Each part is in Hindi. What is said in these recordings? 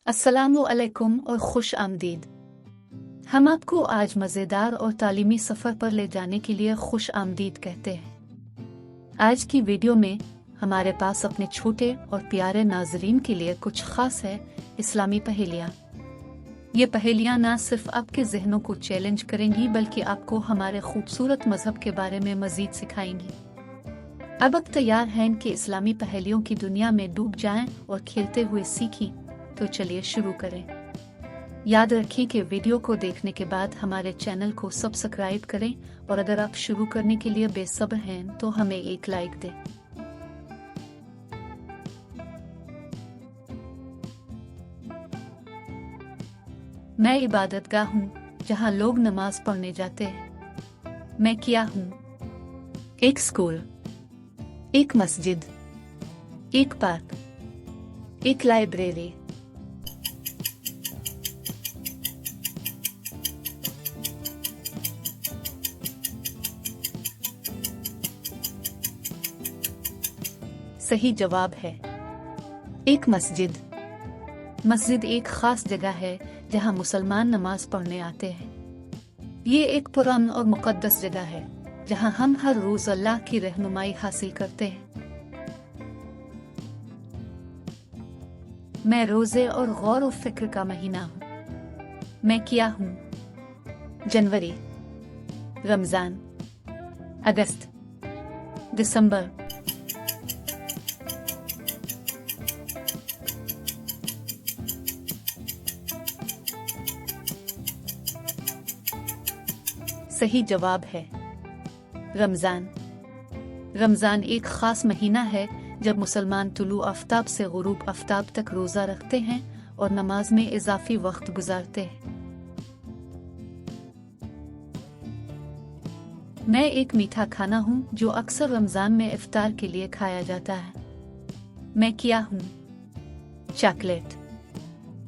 अस्सलामुअलैकुम और खुश आमदीद। हम आपको आज मज़ेदार और तालीमी सफ़र पर ले जाने के लिए खुश आमदीद कहते हैं। आज की वीडियो में हमारे पास अपने छोटे और प्यारे नाजरीन के लिए कुछ ख़ास है इस्लामी पहेलियाँ। ये पहेलियाँ ना सिर्फ आपके जहनों को चैलेंज करेंगी बल्कि आपको हमारे खूबसूरत मज़हब के बारे में मज़ीद सिखाएंगी। अब आप तैयार हैं कि इस्लामी पहेलियों की दुनिया में डूब जाएं और खेलते हुए सीखें? तो चलिए शुरू करें। याद रखें कि वीडियो को देखने के बाद हमारे चैनल को सब्सक्राइब करें और अगर आप शुरू करने के लिए बेसब्र हैं तो हमें एक लाइक दें। मैं इबादतगाह हूँ जहाँ लोग नमाज पढ़ने जाते हैं। मैं क्या हूँ? एक स्कूल, एक मस्जिद, एक पार्क, एक लाइब्रेरी। सही जवाब है एक मस्जिद। मस्जिद एक खास जगह है जहां मुसलमान नमाज पढ़ने आते हैं। ये एक पुरान और मुक़द्दस जगह है जहां हम हर रोज अल्लाह की रहनुमाई हासिल करते हैं। मैं रोजे और गौर और फिक्र का महीना हूँ। मैं क्या हूँ? जनवरी, रमजान, अगस्त, दिसंबर। सही जवाब है रमजान। रमजान एक खास महीना है जब मुसलमान तुलू आफ्ताब से गुरूब आफ्ताब तक रोजा रखते हैं और नमाज में इजाफी वक्त गुजारते हैं। मैं एक मीठा खाना हूँ जो अक्सर रमजान में इफ्तार के लिए खाया जाता है। मैं क्या हूँ? चॉकलेट,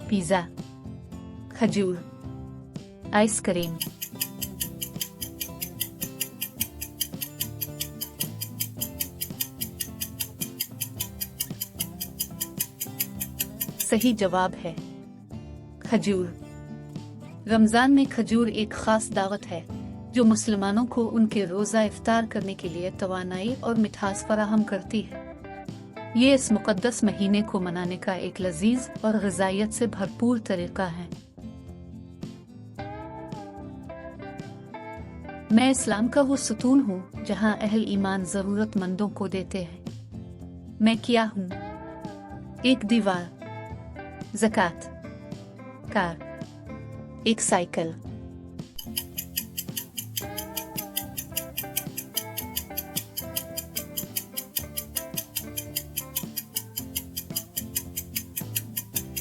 पिज़्ज़ा, खजूर, आइसक्रीम। सही जवाब है खजूर। रमजान में खजूर एक खास दावत है जो मुसलमानों को उनके रोज़ा इफ्तार करने के लिए तवानाई और मिठास फराहम करती है। ये इस मुक़द्दस महीने को मनाने का एक लजीज और ग़िज़ाइयत से भरपूर तरीका है। मैं इस्लाम का वो सुतून हूँ जहाँ अहल ईमान ज़रूरतमंदों को देते हैं। मैं क्या हूँ? एक दीवार, ज़कात, कार, एक साइकिल।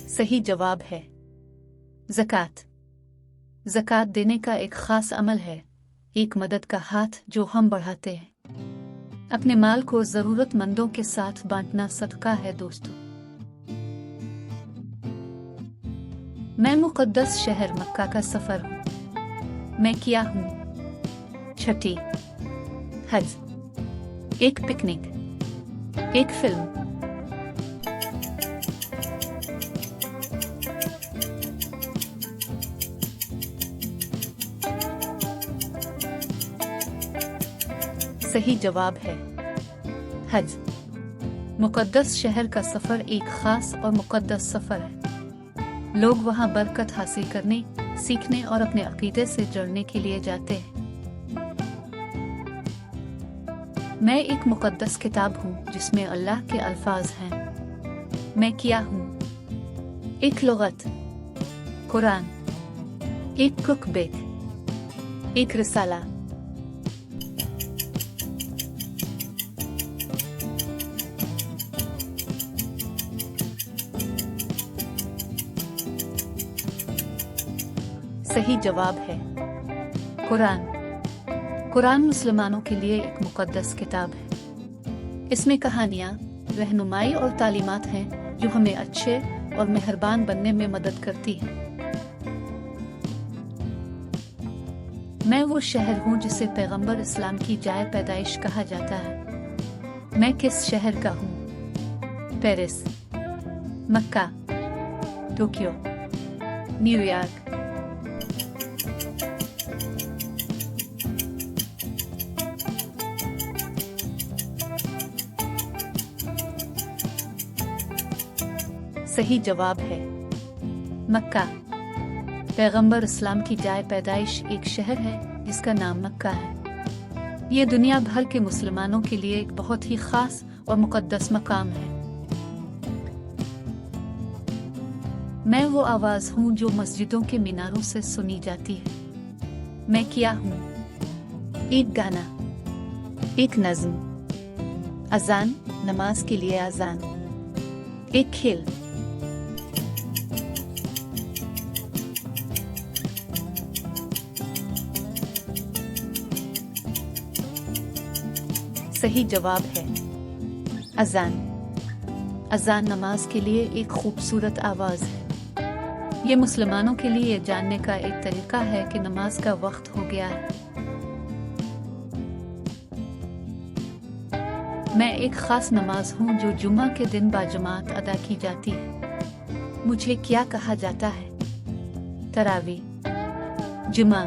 सही जवाब है ज़कात। ज़कात देने का एक खास अमल है, एक मदद का हाथ जो हम बढ़ाते हैं। अपने माल को ज़रूरतमंदों के साथ बांटना सदका है दोस्तों। मैं मुक़द्दस शहर मक्का का सफ़र हूँ। मैं क्या हूँ? छठी, हज, एक पिकनिक, एक फिल्म। सही जवाब है हज। मुक़द्दस शहर का सफ़र एक खास और मुक़द्दस सफ़र है। लोग वहाँ बरकत हासिल करने, सीखने और अपने अक़ीदे से जुड़ने के लिए जाते हैं। मैं एक मुक़द्दस किताब हूँ जिसमें अल्लाह के अल्फाज हैं। मैं क्या हूँ? एक लुग़त, कुरान, एक कुक बुक, एक रिसाला। सही जवाब है कुरान। कुरान मुसलमानों के लिए एक मुक़द्दस किताब है। इसमें कहानियाँ, रहनुमाई और तालीमात हैं जो हमें अच्छे और मेहरबान बनने में मदद करती हैं। मैं वो शहर हूँ जिसे पैगंबर इस्लाम की जाए पैदाइश कहा जाता है। मैं किस शहर का हूँ? पेरिस, मक्का, टोक्यो, न्यूयॉर्क, सही जवाब है मक्का। पैगंबर इस्लाम की जाए पैदाइश एक शहर है जिसका नाम मक्का है। ये दुनिया भर के मुसलमानों के लिए एक बहुत ही खास और मुकद्दस मकाम है। मैं वो आवाज हूँ जो मस्जिदों के मीनारों से सुनी जाती है। मैं क्या हूँ? एक गाना, एक नज़्म, अजान, नमाज के लिए अजान, एक खेल। सही जवाब है अजान। अजान नमाज के लिए एक खूबसूरत आवाज है। ये मुसलमानों के लिए जानने का एक तरीका है कि नमाज का वक्त हो गया है। मैं एक खास नमाज हूँ जो जुम्मा के दिन बाजमात अदा की जाती है। मुझे क्या कहा जाता है? तरावी, जुमा,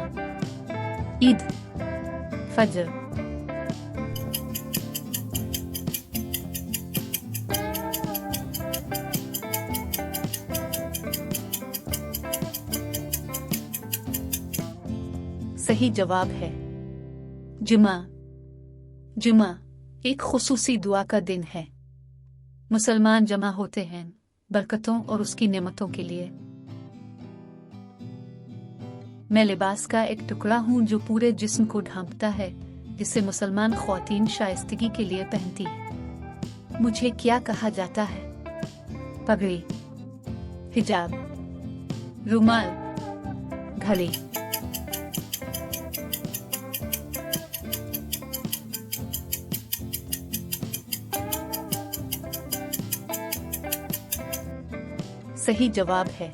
ईद, फजर। सही जवाब है जुमा। जुमा एक खुसूसी दुआ का दिन है। मुसलमान जमा होते हैं बरकतों और उसकी नेमतों के लिए। मैं लिबास का एक टुकड़ा हूँ जो पूरे जिस्म को ढांपता है, जिसे मुसलमान ख्वातीन शाइस्तगी के लिए पहनती है। मुझे क्या कहा जाता है? पगड़ी, हिजाब, रुमाल, घड़ी। सही जवाब है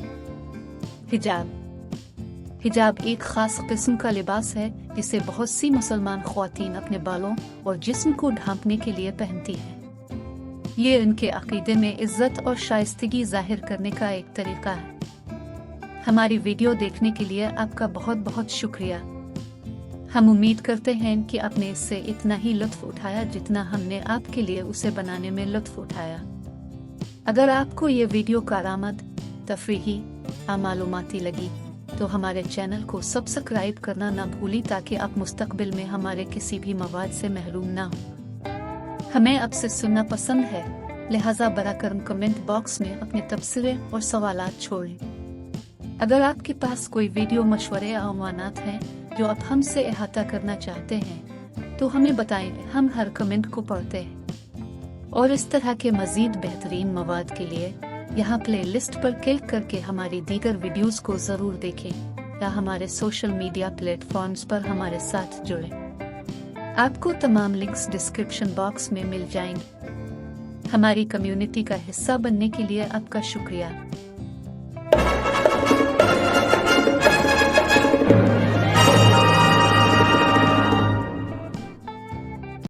हिजाब। हिजाब एक खास किस्म का लिबास है जिसे बहुत सी मुसलमान ख्वातीन अपने बालों और जिस्म को ढांपने के लिए पहनती हैं। ये उनके अकीदे में इज्जत और शाइस्तगी जाहिर करने का एक तरीका है। हमारी वीडियो देखने के लिए आपका बहुत बहुत शुक्रिया। हम उम्मीद करते हैं कि आपने इससे इतना ही लुत्फ उठाया जितना हमने आपके लिए उसे बनाने में लुत्फ उठाया। अगर आपको ये वीडियो कारामद, तफरीही या मालूमाती लगी तो हमारे चैनल को सब्सक्राइब करना ना भूली ताकि आप मुस्तकबिल में हमारे किसी भी मवाद से महरूम ना हो। हमें आपसे सुनना पसंद है, लिहाजा बराकरम कमेंट बॉक्स में अपने तबसरे और सवालात छोड़ें। अगर आपके पास कोई वीडियो मशवरे या अमानात हैं जो आप हमसे अहाता करना चाहते हैं तो हमें बताएं। हम हर कमेंट को पढ़ते हैं। और इस तरह के मजीद बेहतरीन मवाद के लिए यहाँ प्ले लिस्ट पर क्लिक करके हमारी दीगर वीडियोस को जरूर देखें या हमारे सोशल मीडिया प्लेटफॉर्म्स पर हमारे साथ जुड़ें। आपको तमाम लिंक्स डिस्क्रिप्शन बॉक्स में मिल जाएंगे। हमारी कम्युनिटी का हिस्सा बनने के लिए आपका शुक्रिया।